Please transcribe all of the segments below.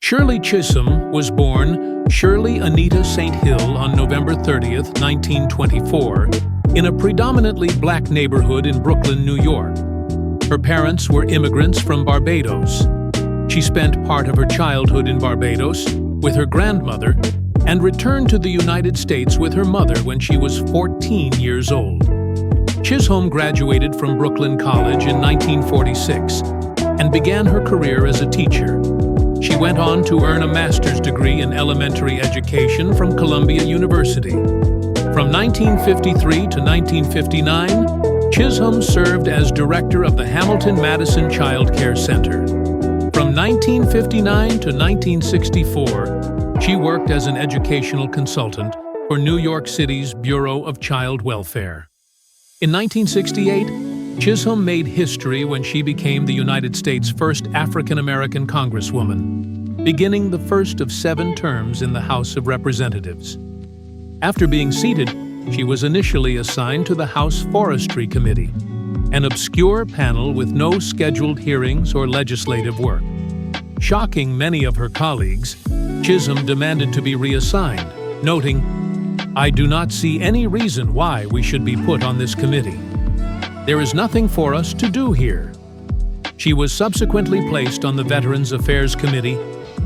Shirley Chisholm was born Shirley Anita St. Hill on November 30th, 1924, in a predominantly black neighborhood in Brooklyn, New York. Her parents were immigrants from Barbados. She spent part of her childhood in Barbados with her grandmother and returned to the United States with her mother when she was 14 years old. Chisholm graduated from Brooklyn College in 1946 and began her career as a teacher. She went on to earn a master's degree in elementary education from Columbia University. From 1953 to 1959, Chisholm served as director of the Hamilton-Madison Child Care Center. From 1959 to 1964, she worked as an educational consultant for New York City's Bureau of Child Welfare. In 1968, Chisholm made history when she became the United States' first African-American congresswoman, beginning the first of 7 terms in the House of Representatives. After being seated, she was initially assigned to the House Forestry Committee, an obscure panel with no scheduled hearings or legislative work. Shocking many of her colleagues, Chisholm demanded to be reassigned, noting, "I do not see any reason why we should be put on this committee. There is nothing for us to do here." She was subsequently placed on the Veterans Affairs Committee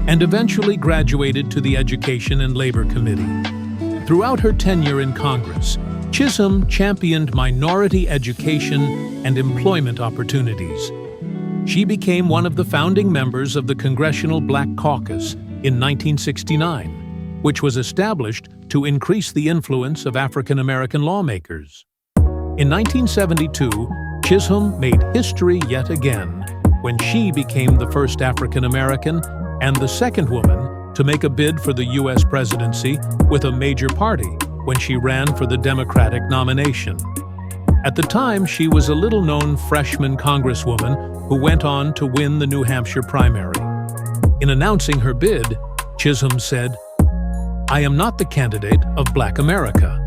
and eventually graduated to the Education and Labor Committee. Throughout her tenure in Congress, Chisholm championed minority education and employment opportunities. She became one of the founding members of the Congressional Black Caucus in 1969, which was established to increase the influence of African American lawmakers. In 1972, Chisholm made history yet again when she became the first African American and the second woman to make a bid for the U.S. presidency with a major party when she ran for the Democratic nomination. At the time, she was a little-known freshman congresswoman who went on to win the New Hampshire primary. In announcing her bid, Chisholm said, "I am not the candidate of Black America.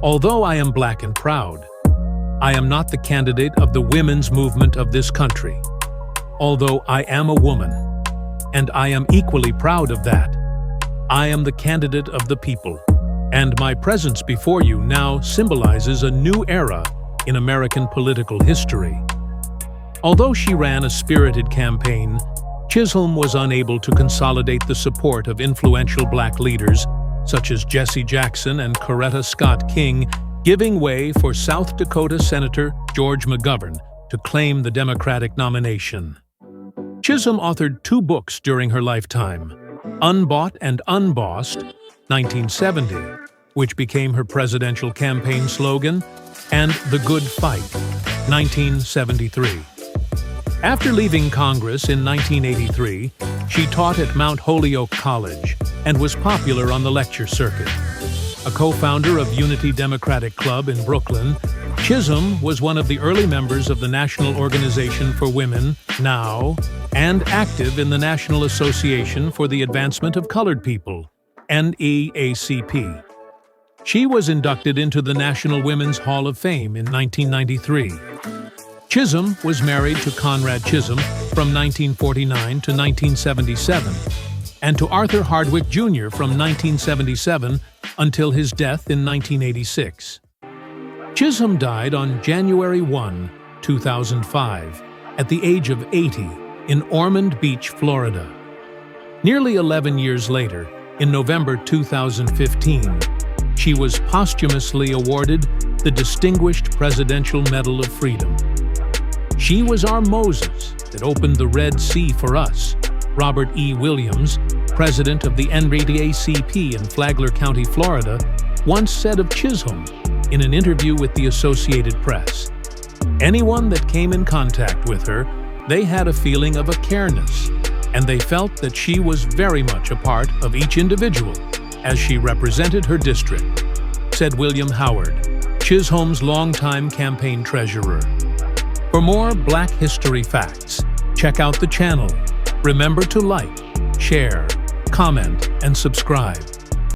Although I am black and proud, I am not the candidate of the women's movement of this country. Although I am a woman, and I am equally proud of that, I am the candidate of the people, and my presence before you now symbolizes a new era in American political history." Although she ran a spirited campaign, Chisholm was unable to consolidate the support of influential black leaders such as Jesse Jackson and Coretta Scott King, giving way for South Dakota Senator George McGovern to claim the Democratic nomination. Chisholm authored 2 books during her lifetime, Unbought and Unbossed, 1970, which became her presidential campaign slogan, and The Good Fight, 1973. After leaving Congress in 1983, she taught at Mount Holyoke College and was popular on the lecture circuit. A co-founder of Unity Democratic Club in Brooklyn, Chisholm was one of the early members of the National Organization for Women, NOW, and active in the National Association for the Advancement of Colored People, NEACP. She was inducted into the National Women's Hall of Fame in 1993. Chisholm was married to Conrad Chisholm from 1949 to 1977, and to Arthur Hardwick Jr. from 1977 until his death in 1986. Chisholm died on January 1, 2005, at the age of 80 in Ormond Beach, Florida. Nearly 11 years later, in November 2015, she was posthumously awarded the Distinguished Presidential Medal of Freedom. "She was our Moses that opened the Red Sea for us," Robert E. Williams, president of the NAACP in Flagler County, Florida, once said of Chisholm in an interview with the Associated Press. Anyone that came in contact with her, they had a feeling of a careness, and they felt that she was very much a part of each individual as she represented her district, said William Howard, Chisholm's longtime campaign treasurer. For more Black history facts, check out the channel. Remember to like, share, comment, and subscribe.